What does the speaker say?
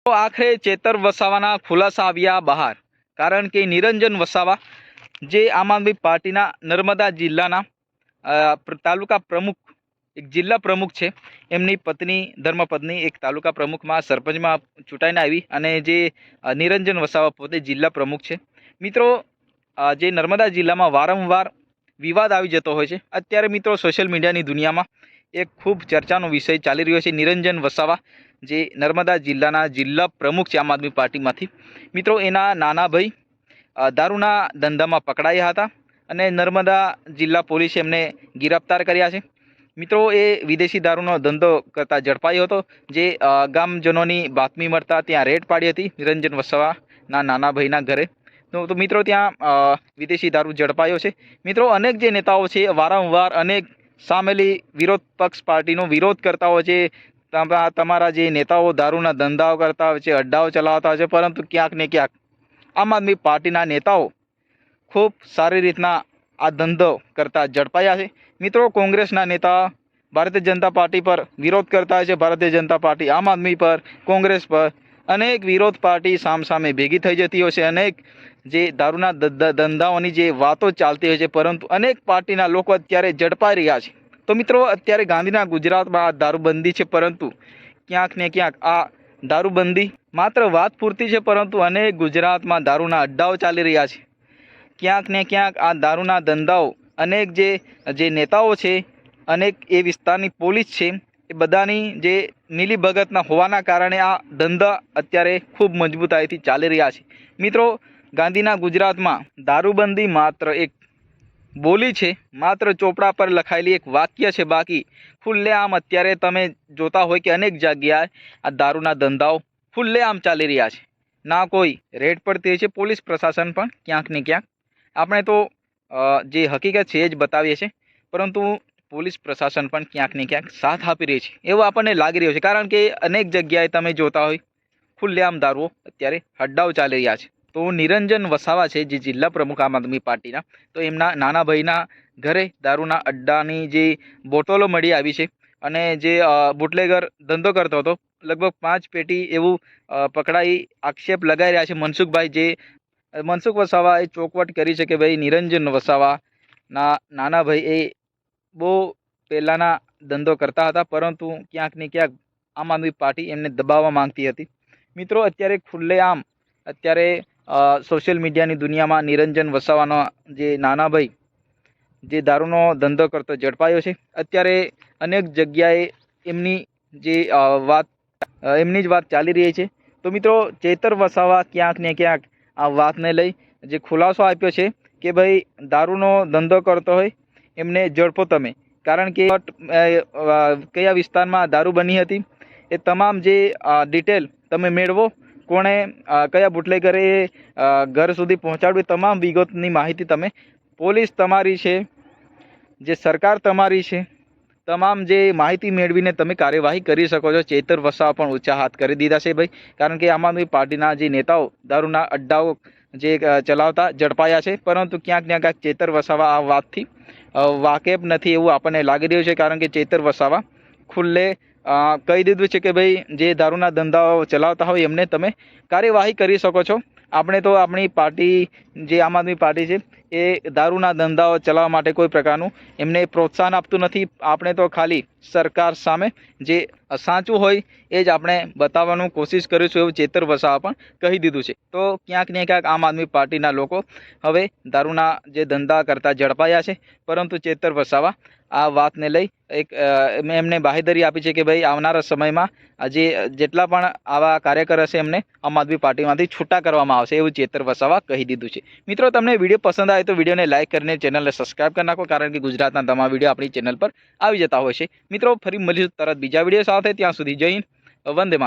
તો આખરે ચેતર વસાવાના ખુલાસા આવ્યા બહાર, કારણ કે નિરંજન વસાવા જે આમ આદમી પાર્ટીના નર્મદા જિલ્લાના તાલુકા પ્રમુખ, એક જિલ્લા પ્રમુખ છે, એમની પત્ની ધર્મપત્ની એક તાલુકા પ્રમુખમાં સરપંચમાં ચૂંટાઈને આવી અને જે નિરંજન વસાવા પોતે જિલ્લા પ્રમુખ છે. મિત્રો, જે નર્મદા જિલ્લામાં વારંવાર વિવાદ આવી જતો હોય છે, અત્યારે મિત્રો સોશિયલ મીડિયાની દુનિયામાં એક ખૂબ ચર્ચાનો વિષય ચાલી રહ્યો છે. નિરંજન વસાવા જે નર્મદા જિલ્લાના જિલ્લા પ્રમુખ છે આમ આદમી પાર્ટીમાંથી, મિત્રો એના નાના ભાઈ દારૂના ધંધામાં પકડાયા હતા અને નર્મદા જિલ્લા પોલીસે એમને ગિરફ્તાર કર્યા છે. મિત્રો, એ વિદેશી દારૂનો ધંધો કરતા ઝડપાયો હતો, જે ગામજનોની બાતમી મળતા ત્યાં રેડ પાડી હતી નિરંજન વસાવાના નાના ભાઈના ઘરે. તો મિત્રો ત્યાં વિદેશી દારૂ ઝડપાયો છે. મિત્રો, અનેક જે નેતાઓ છે વારંવાર અનેક સામેલી વિરોધ પક્ષ પાર્ટીનો વિરોધ કરતા હોય છે. તમારા જે નેતાઓ દારૂના ધંધાઓ કરતા હોય છે, અડ્ડાઓ ચલાવતા હોય છે, પરંતુ ક્યાંક ને ક્યાંક આમ આદમી પાર્ટીના નેતાઓ ખૂબ સારી રીતના આ ધંધો કરતા ઝડપાયા છે. મિત્રો, કોંગ્રેસના નેતા ભારતીય જનતા પાર્ટી પર વિરોધ કરતા હોય છે, ભારતીય જનતા પાર્ટી આમ આદમી પર, કોંગ્રેસ પર, અનેક વિરોધ પાર્ટી સામસામે ભેગી થઈ જતી હોય છે. અનેક જે દારૂના ધંધાઓની જે વાતો ચાલતી હોય છે, પરંતુ અનેક પાર્ટીના લોકો અત્યારે ઝડપાઈ રહ્યા છે. તો મિત્રો, અત્યારે ગાંધીના ગુજરાતમાં આ દારૂબંધી છે, પરંતુ ક્યાંક ને ક્યાંક આ દારૂબંધી માત્ર વાત પૂરતી છે, પરંતુ અનેક ગુજરાતમાં દારૂના અડ્ડાઓ ચાલી રહ્યા છે. ક્યાંક ને ક્યાંક આ દારૂના ધંધાઓ અનેક જે નેતાઓ છે, અનેક એ વિસ્તારની પોલીસ છે, એ બધાની જે મિલીભગતના હોવાના કારણે આ ધંધા અત્યારે ખૂબ મજબૂતાઈથી ચાલી રહ્યા છે. મિત્રો, ગાંધીના ગુજરાતમાં દારૂબંધી માત્ર એક બોલી છે, માત્ર ચોપડા પર લખાયેલી એક વાક્ય છે. બાકી ખુલ્લેઆમ અત્યારે તમે જોતા હોય કે અનેક જગ્યાએ આ દારૂના ધંધાઓ ખુલ્લેઆમ ચાલી રહ્યા છે. ના કોઈ રેડ પડતી હોય છે, પોલીસ પ્રશાસન પણ ક્યાંક ને ક્યાંક, આપણે તો જે હકીકત છે એ જ બતાવીએ છીએ, પરંતુ પોલીસ પ્રશાસન પણ ક્યાંક ને ક્યાંક સાથ આપી રહી છે એવું આપણને લાગી રહ્યું છે. કારણ કે અનેક જગ્યાએ તમે જોતા હોય ખુલ્લેઆમ દારૂઓ અત્યારે અડ્ડાઓ ચાલી રહ્યા છે. તો નિરંજન વસાવા છે જે જિલ્લા પ્રમુખ આમ આદમી પાર્ટીના, તો એમના નાના ભાઈના ઘરે દારૂના અડ્ડાની જે બોટલો મળી આવી છે અને જે બુટલેગર ધંધો કરતો હતો, લગભગ 5 પેટી એવું પકડાઈ આક્ષેપ લગાઈ રહ્યા છે મનસુખભાઈ. જે મનસુખ વસાવા એ ચોખવટ કરી છે કે ભાઈ નિરંજન વસાવાના નાના ભાઈ એ બહુ પહેલાંના ધંધો કરતા હતા, પરંતુ ક્યાંક ને ક્યાંક આમ આદમી પાર્ટી એમને દબાવવા માંગતી હતી. મિત્રો, અત્યારે ખુલ્લેઆમ અત્યારે સોશિયલ મીડિયાની દુનિયામાં નિરંજન વસાવાનો જે નાના ભાઈ જે દારૂનો ધંધો કરતો ઝડપાયો છે. અત્યારે અનેક જગ્યાએ એમની જ વાત ચાલી રહી છે. તો મિત્રો, ચેતર વસાવા ક્યાંક ને ક્યાંક આ વાતને લઈ જે ખુલાસો આપ્યો છે કે ભાઈ દારૂનો ધંધો કરતો હોય એમને ઝડપો તમે, કારણ કે કયા વિસ્તારમાં દારૂ બની હતી એ તમામ જે ડિટેલ તમે મેળવો, કોણે કયા બુટલેગરે ઘર સુધી પહોંચાડ્યું, તમામ વિગતની માહિતી તમે, પોલીસ તમારી છે, જે સરકાર તમારી છે, તમામ જે માહિતી મેળવીને તમે કાર્યવાહી કરી શકો છો. ચેતર વસાવા પણ ઊંચા હાથ કરી દીધા છે ભાઈ, કારણ કે આમ આદમી પાર્ટીના જે નેતાઓ દારૂના અડ્ડાઓ જે ચલાવતા ઝડપાયા છે, પરંતુ ક્યાંક ને ક્યાંક ચેતર વસાવા આ વાતથી વાકેફ નથી એવું આપણને લાગી રહ્યું છે. કારણ કે ચેતર વસાવા ખુલ્લે કહી દીધું છે કે ભાઈ જે દારૂના ધંધાઓ ચલાવતા હોય એમને તમે કાર્યવાહી કરી શકો છો. આપણે તો આપણી પાર્ટી જે આમ આદમી પાર્ટી છે એ દારૂના ધંધાઓ ચલાવવા માટે કોઈ પ્રકારનું એમને પ્રોત્સાહન આપતું નથી. આપણે તો ખાલી સરકાર સામે જે સાચું હોય એ જ આપણે બતાવવાનું કોશિશ કરીશું એવું ચેતર વસાવા પણ કહી દીધું છે. તો ક્યાંક ને ક્યાંક આમ આદમી પાર્ટીના લોકો હવે દારૂના જે ધંધા કરતા ઝડપાયા છે, પરંતુ ચેતર વસાવા આ વાતને લઈ એક એમને બાહેધરી આપી છે કે ભાઈ આવનારા સમયમાં જેટલા પણ આવા કાર્યકર હશે એમને આમ આદમી પાર્ટીમાંથી છૂટા કરવામાં આવશે એવું ચેતર વસાવા કહી દીધું છે. મિત્રો, તમને વિડીયો પસંદ આવે તો વિડીયોને લાઇક કરીને ચેનલને સબસ્ક્રાઇબ કરી નાખો, કારણ કે ગુજરાતના તમામ વિડીયો આપણી ચેનલ પર આવી જતા હોય છે. મિત્રો, ફરી મળીશું તરત બીજા વિડીયો સાથે. ત્યાં સુધી જય હિન્દ, વંદે માતરમ.